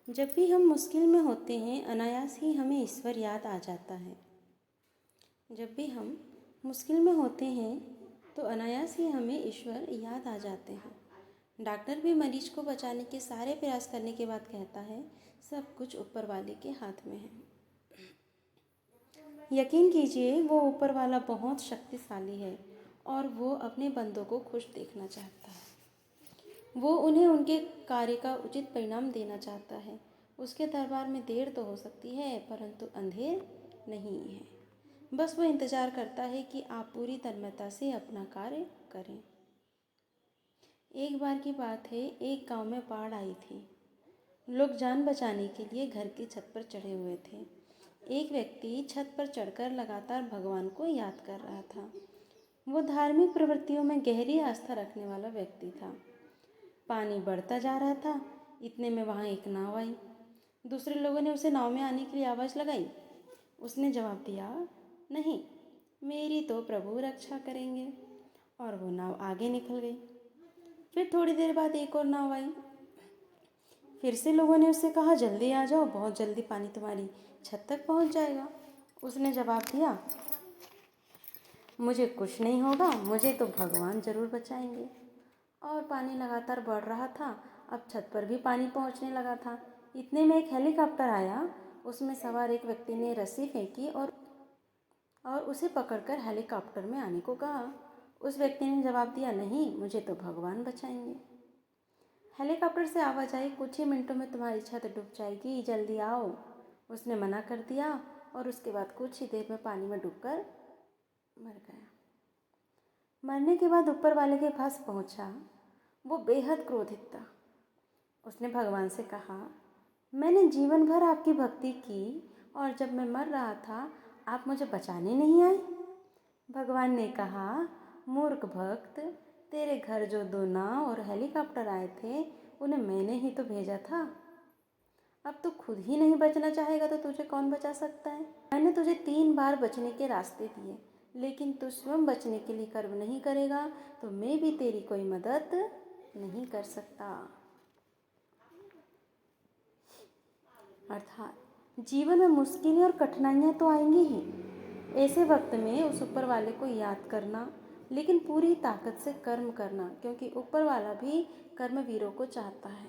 जब भी हम मुश्किल में होते हैं, अनायास ही हमें ईश्वर याद आ जाता है। जब भी हम मुश्किल में होते हैं तो अनायास ही हमें ईश्वर याद आ जाते हैं। डॉक्टर भी मरीज को बचाने के सारे प्रयास करने के बाद कहता है, सब कुछ ऊपर वाले के हाथ में है। यकीन कीजिए, वो ऊपर वाला बहुत शक्तिशाली है और वो अपने बंदों को खुश देखना चाहता है। वो उन्हें उनके कार्य का उचित परिणाम देना चाहता है। उसके दरबार में देर तो हो सकती है, परंतु अंधेर नहीं है। बस वो इंतज़ार करता है कि आप पूरी तन्मयता से अपना कार्य करें। एक बार की बात है, एक गांव में बाढ़ आई थी। लोग जान बचाने के लिए घर की छत पर चढ़े हुए थे। एक व्यक्ति छत पर चढ़कर लगातार भगवान को याद कर रहा था। वो धार्मिक प्रवृत्तियों में गहरी आस्था रखने वाला व्यक्ति था। पानी बढ़ता जा रहा था। इतने में वहाँ एक नाव आई। दूसरे लोगों ने उसे नाव में आने के लिए आवाज़ लगाई। उसने जवाब दिया, नहीं, मेरी तो प्रभु रक्षा करेंगे, और वो नाव आगे निकल गई। फिर थोड़ी देर बाद एक और नाव आई। फिर से लोगों ने उससे कहा, जल्दी आ जाओ, बहुत जल्दी पानी तुम्हारी छत तक पहुँच जाएगा। उसने जवाब दिया, मुझे कुछ नहीं होगा, मुझे तो भगवान ज़रूर बचाएंगे। और पानी लगातार बढ़ रहा था। अब छत पर भी पानी पहुंचने लगा था। इतने में एक हेलीकॉप्टर आया। उसमें सवार एक व्यक्ति ने रस्सी फेंकी और उसे पकड़कर हेलीकॉप्टर में आने को कहा। उस व्यक्ति ने जवाब दिया, नहीं, मुझे तो भगवान बचाएंगे। हेलीकॉप्टर से आवाज़ आई, कुछ ही मिनटों में तुम्हारी छत डूब जाएगी, जल्दी आओ। उसने मना कर दिया और उसके बाद कुछ ही देर में पानी में डूबकर मर गया। मरने के बाद ऊपर वाले के पास पहुंचा। वो बेहद क्रोधित था। उसने भगवान से कहा, मैंने जीवन भर आपकी भक्ति की और जब मैं मर रहा था आप मुझे बचाने नहीं आए। भगवान ने कहा, मूर्ख भक्त, तेरे घर जो 2 नाव और हेलीकॉप्टर आए थे उन्हें मैंने ही तो भेजा था। अब तू खुद ही नहीं बचना चाहेगा तो तुझे कौन बचा सकता है। मैंने तुझे 3 बार बचने के रास्ते दिए, लेकिन तू स्वयं बचने के लिए कर्म नहीं करेगा तो मैं भी तेरी कोई मदद नहीं कर सकता। अर्थात जीवन में मुश्किलें और कठिनाइयाँ तो आएंगी ही। ऐसे वक्त में उस ऊपर वाले को याद करना, लेकिन पूरी ताकत से कर्म करना, क्योंकि ऊपर वाला भी कर्मवीरों को चाहता है।